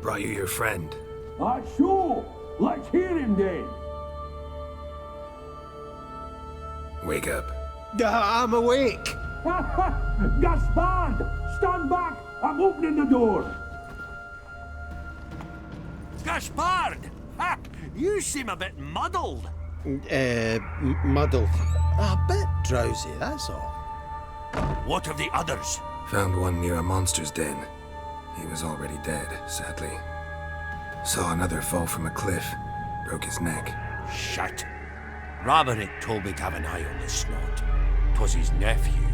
Brought you your friend. Sure. Let's hear him then. Wake up. I'm awake. Gaspard! Stand back! I'm opening the door. Gaspard! Ha! You seem a bit muddled. Muddled. A bit drowsy, that's all. What of the others? Found one near a monster's den. He was already dead, sadly. Saw another fall from a cliff. Broke his neck. Shit. Roderick told me to have an eye on the snot. 'Twas his nephew.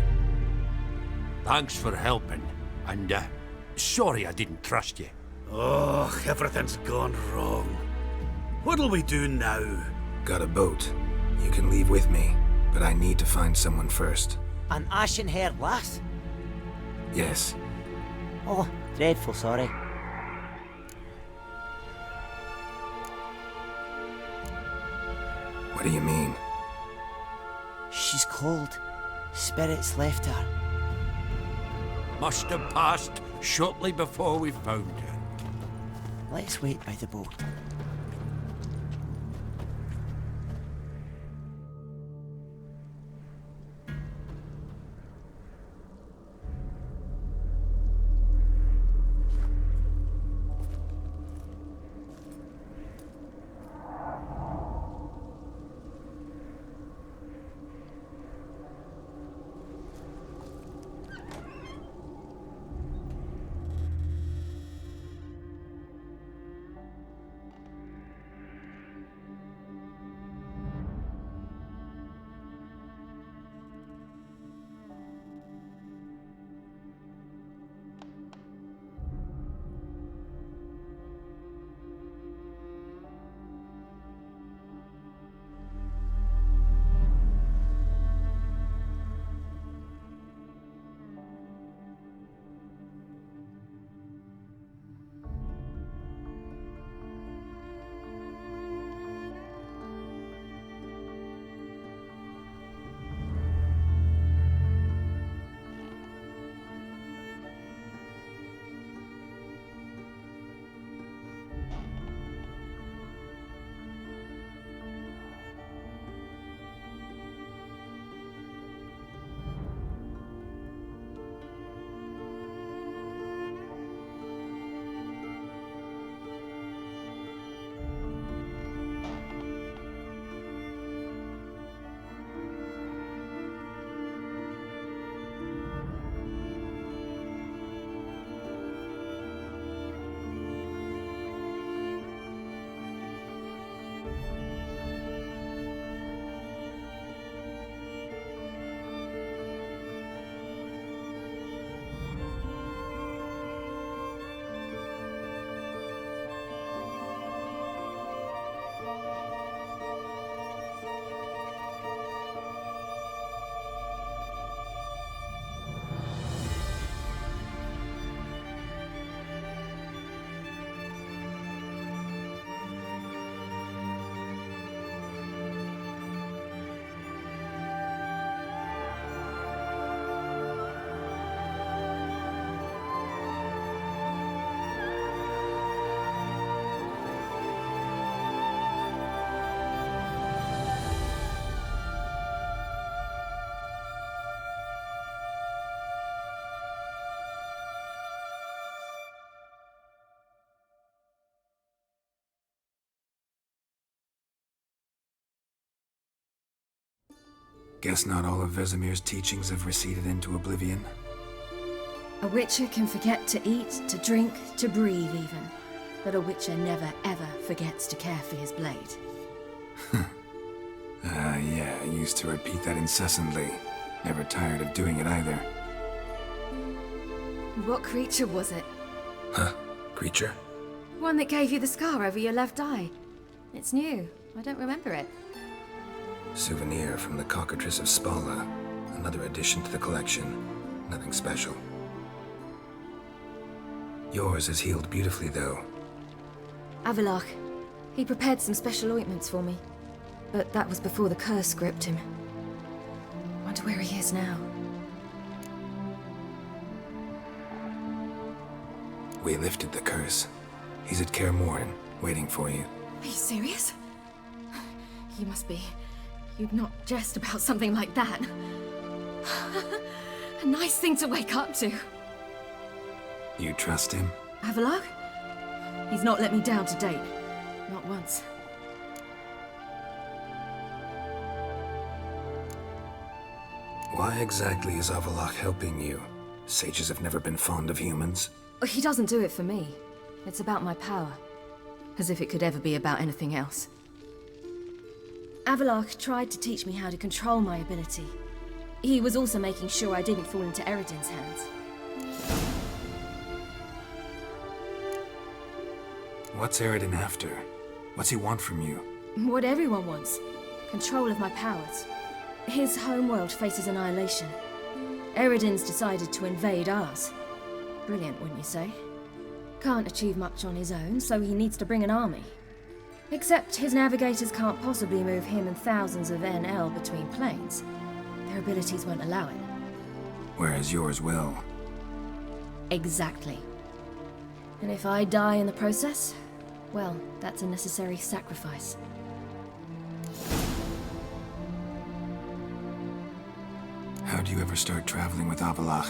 Thanks for helping, and sorry I didn't trust you. Oh, everything's gone wrong. What'll we do now? Got a boat. You can leave with me, but I need to find someone first. An ashen-haired lass? Yes. Oh, dreadful sorry. What do you mean? She's cold. Spirits left her. Must have passed shortly before we found her. Let's wait by the boat. Guess not all of Vesemir's teachings have receded into oblivion. A witcher can forget to eat, to drink, to breathe even. But a witcher never ever forgets to care for his blade. Yeah, I used to repeat that incessantly. Never tired of doing it either. What creature was it? Huh? Creature? One that gave you the scar over your left eye. It's new. I don't remember it. Souvenir from the Cockatrice of Spala. Another addition to the collection. Nothing special. Yours is healed beautifully, though. Avalach. He prepared some special ointments for me. But that was before the curse gripped him. Wonder where he is now. We lifted the curse. He's at Kaer Morhen, waiting for you. Are you serious? You must be. You'd not jest about something like that. A nice thing to wake up to. You trust him? Avalok? He's not let me down to date. Not once. Why exactly is Avalok helping you? Sages have never been fond of humans. He doesn't do it for me. It's about my power. As if it could ever be about anything else. Avalok tried to teach me how to control my ability. He was also making sure I didn't fall into Eredin's hands. What's Eredin after? What's he want from you? What everyone wants. Control of my powers. His homeworld faces annihilation. Eredin's decided to invade ours. Brilliant, wouldn't you say? Can't achieve much on his own, so he needs to bring an army. Except his navigators can't possibly move him and thousands of NL between planes. Their abilities won't allow it. Whereas yours will. Exactly. And if I die in the process, well, that's a necessary sacrifice. How'd you ever start traveling with Avalok?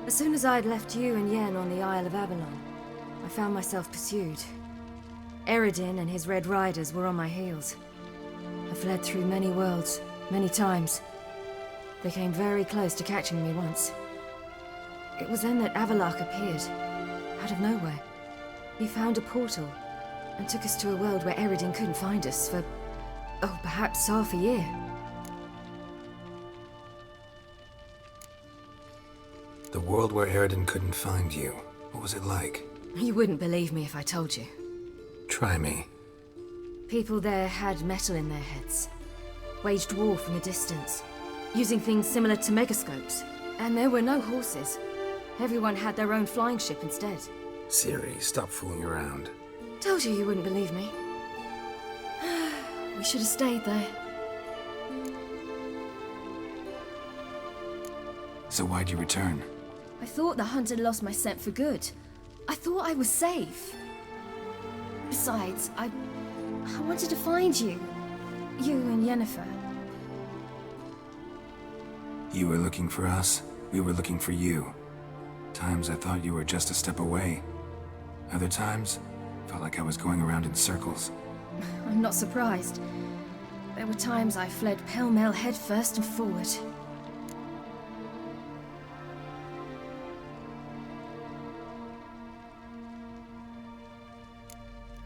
As soon as I'd left you and Yen on the Isle of Avalon, I found myself pursued. Eredin and his Red Riders were on my heels. I fled through many worlds, many times. They came very close to catching me once. It was then that Avalok appeared, out of nowhere. He found a portal, and took us to a world where Eredin couldn't find us for, oh, perhaps half a year. The world where Eredin couldn't find you. What was it like? You wouldn't believe me if I told you. Try me. People there had metal in their heads, waged war from a distance, using things similar to megascopes. And there were no horses. Everyone had their own flying ship instead. Siri, stop fooling around. Told you wouldn't believe me. We should have stayed there. So why'd you return? I thought the hunt had lost my scent for good. I thought I was safe. Besides, I wanted to find you. You and Yennefer. You were looking for us. We were looking for you. Times I thought you were just a step away. Other times, felt like I was going around in circles. I'm not surprised. There were times I fled pell-mell headfirst and forward.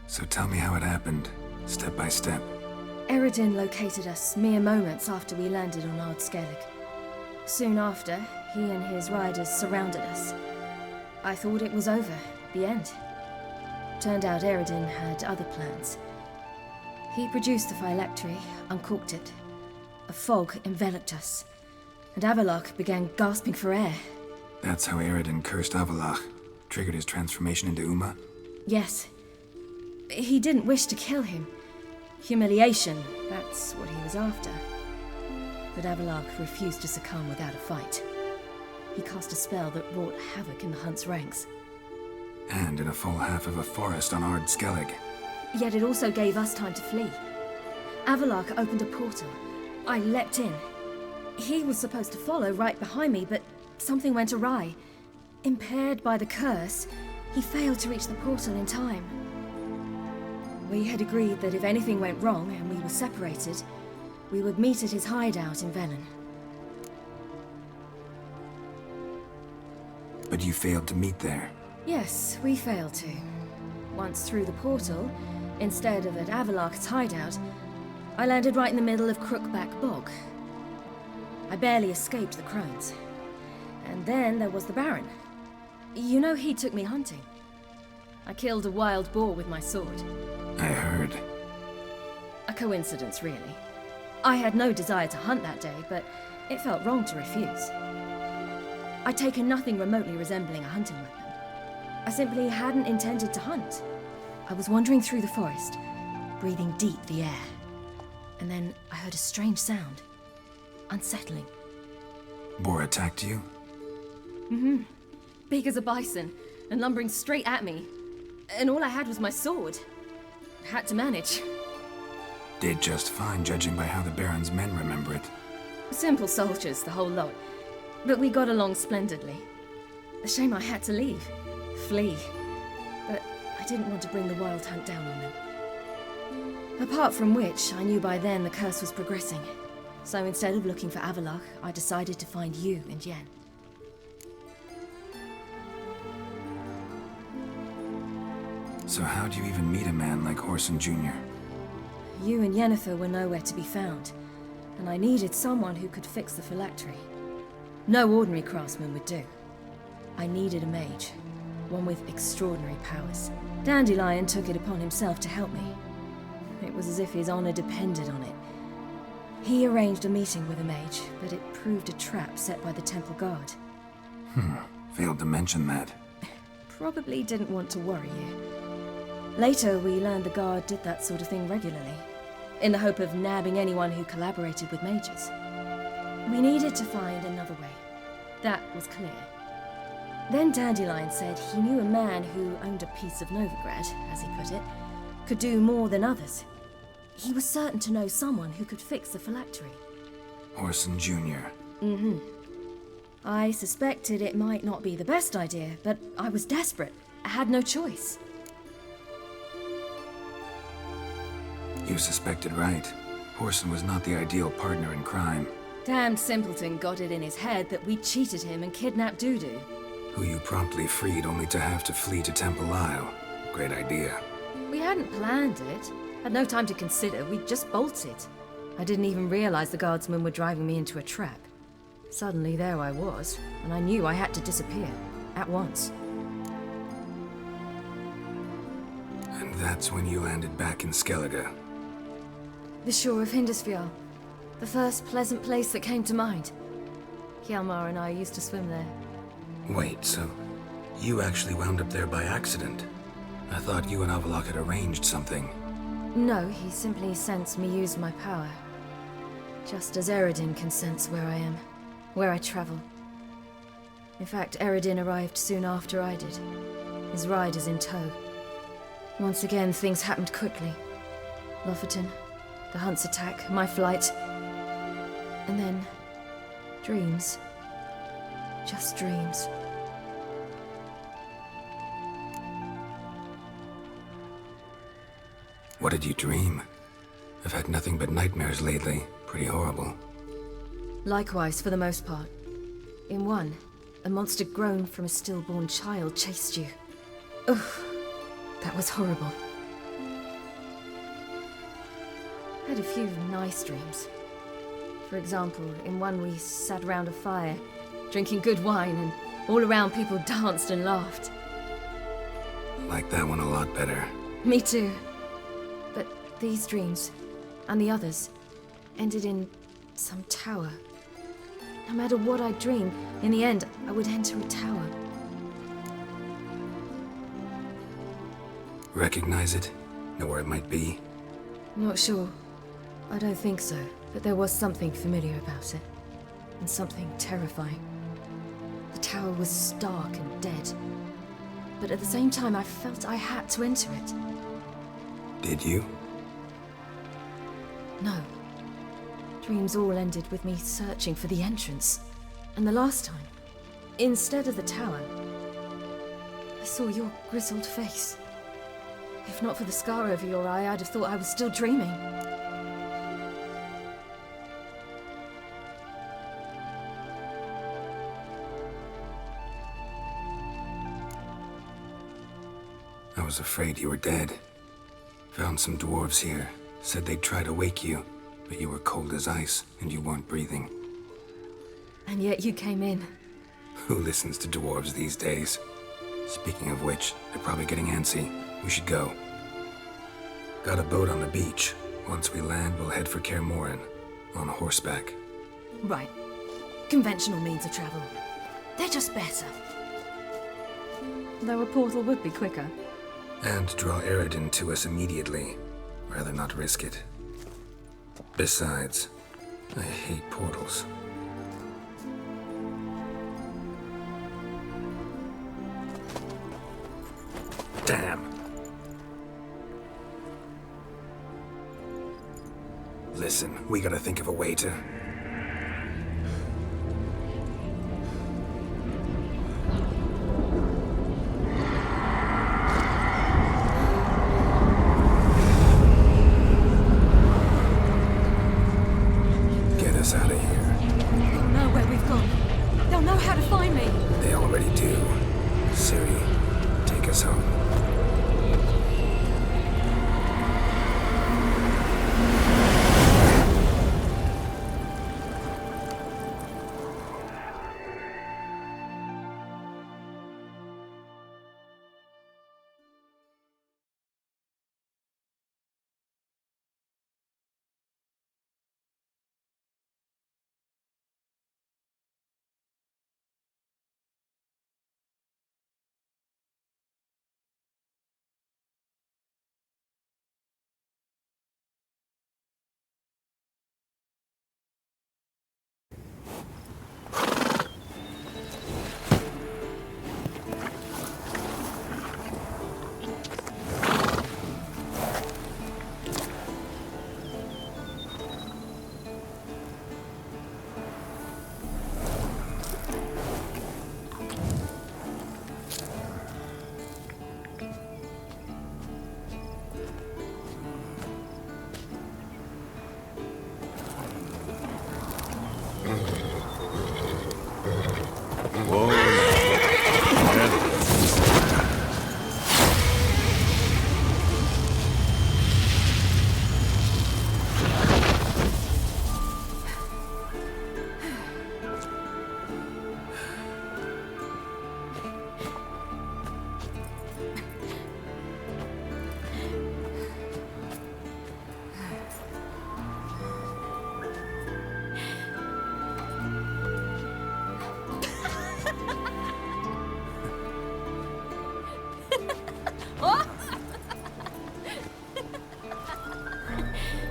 So tell me how it happened, step by step. Eredin located us mere moments after we landed on Ard Skellig. Soon after, he and his riders surrounded us. I thought it was over, the end. Turned out Eredin had other plans. He produced the phylactery, uncorked it. A fog enveloped us, and Avalok began gasping for air. That's how Eredin cursed Avalok, triggered his transformation into Uma? Yes. He didn't wish to kill him. Humiliation, that's what he was after. But Avalok refused to succumb without a fight. He cast a spell that wrought havoc in the hunt's ranks. And in a full half of a forest on Ard Skellig. Yet it also gave us time to flee. Avalok opened a portal. I leapt in. He was supposed to follow right behind me, but something went awry. Impaired by the curse, he failed to reach the portal in time. We had agreed that if anything went wrong and we were separated, we would meet at his hideout in Velen. But you failed to meet there. Yes, we failed to. Once through the portal, instead of at Avalok's hideout, I landed right in the middle of Crookback Bog. I barely escaped the crones. And then there was the Baron. You know, he took me hunting. I killed a wild boar with my sword. I heard. A coincidence, really. I had no desire to hunt that day, but it felt wrong to refuse. I'd taken nothing remotely resembling a hunting weapon. I simply hadn't intended to hunt. I was wandering through the forest, breathing deep the air. And then I heard a strange sound. Unsettling. Boar attacked you? Big as a bison, and lumbering straight at me. And all I had was my sword. Had to manage. Did just fine, judging by how the Baron's men remember it. Simple soldiers, the whole lot. But we got along splendidly. A shame I had to leave. Flee. But I didn't want to bring the Wild Hunt down on them. Apart from which, I knew by then the curse was progressing. So instead of looking for Avallac'h, I decided to find you and Yen. So how'd you even meet a man like Horson Jr.? You and Yennefer were nowhere to be found, and I needed someone who could fix the phylactery. No ordinary craftsman would do. I needed a mage, one with extraordinary powers. Dandelion took it upon himself to help me. It was as if his honor depended on it. He arranged a meeting with a mage, but it proved a trap set by the temple guard. Failed to mention that. Probably didn't want to worry you. Later, we learned the guard did that sort of thing regularly, in the hope of nabbing anyone who collaborated with mages. We needed to find another way. That was clear. Then Dandelion said he knew a man who owned a piece of Novigrad, as he put it, could do more than others. He was certain to know someone who could fix the phylactery. Horson Jr. I suspected it might not be the best idea, but I was desperate. I had no choice. You suspected right. Horson was not the ideal partner in crime. Damned simpleton got it in his head that we cheated him and kidnapped Dudu. Who you promptly freed only to have to flee to Temple Isle. Great idea. We hadn't planned it. Had no time to consider. We just bolted. I didn't even realize the guardsmen were driving me into a trap. Suddenly there I was, and I knew I had to disappear. At once. And that's when you landed back in Skellige. The shore of Hindisfjall. The first pleasant place that came to mind. Hjalmar and I used to swim there. Wait, so you actually wound up there by accident? I thought you and Avallac'h had arranged something. No, he simply sensed me use my power. Just as Eredin can sense where I am, where I travel. In fact, Eredin arrived soon after I did. His riders in tow. Once again, things happened quickly. Lofoten, the Hunt's attack, my flight. And then, dreams. Just dreams. What did you dream? I've had nothing but nightmares lately. Pretty horrible. Likewise, for the most part. In one, a monster grown from a stillborn child chased you. Ugh, that was horrible. I had a few nice dreams. For example, in one we sat around a fire, drinking good wine, and all around people danced and laughed. Like that one a lot better. Me too. But these dreams, and the others, ended in some tower. No matter what I dreamed, in the end, I would enter a tower. Recognize it? Know where it might be? Not sure. I don't think so, but there was something familiar about it. And something terrifying. The tower was stark and dead. But at the same time, I felt I had to enter it. Did you? No. Dreams all ended with me searching for the entrance. And the last time, instead of the tower, I saw your grizzled face. If not for the scar over your eye, I'd have thought I was still dreaming. I was afraid you were dead. Found some dwarves here. Said they'd try to wake you, but you were cold as ice and you weren't breathing. And yet you came in. Who listens to dwarves these days? Speaking of which, they're probably getting antsy. We should go. Got a boat on the beach. Once we land, we'll head for Kaer Morhen, on horseback. Right. Conventional means of travel. They're just better. Though a portal would be quicker. And draw Eredin to us immediately. Rather not risk it. Besides, I hate portals. Damn. Listen, we gotta think of a way to... get us out of here. They'll know where we've gone. They'll know how to find me. They already do. Siri, take us home.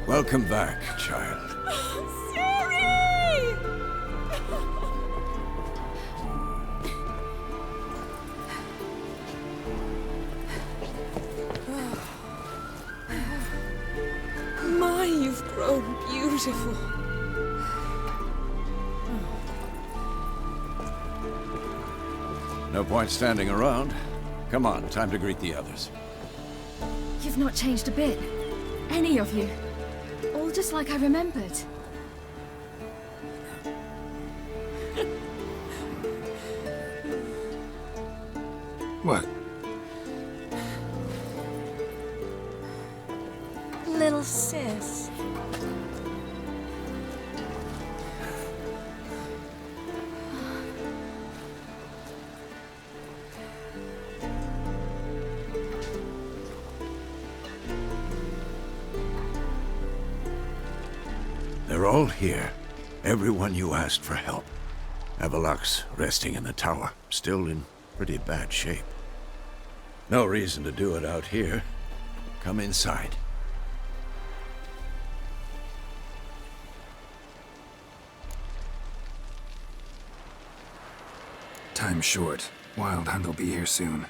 Welcome back, child. Siri! My, you've grown beautiful. No point standing around. Come on, time to greet the others. You've not changed a bit. Any of you. All just like I remembered. What? Little sis. They're all here. Everyone you asked for help. Avalok's resting in the tower, still in pretty bad shape. No reason to do it out here. Come inside. Time's short. Wild Hunt will be here soon.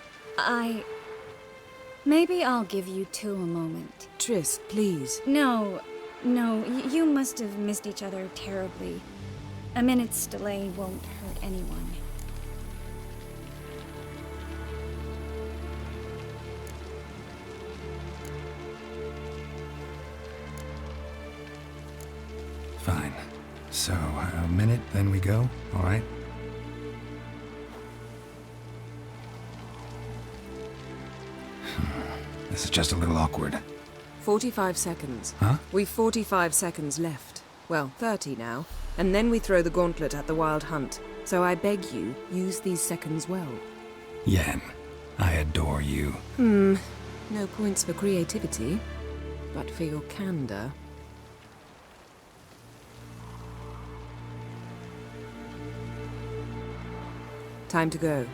Maybe I'll give you two a moment. Triss, please. No, you must have missed each other terribly. A minute's delay won't hurt anyone. Fine. So, a minute, then we go? All right? This is just a little awkward. 45 seconds. Huh? We've 45 seconds left. Well, 30 now. And then we throw the gauntlet at the Wild Hunt. So I beg you, use these seconds well. Yen, I adore you. No points for creativity, but for your candor. Time to go.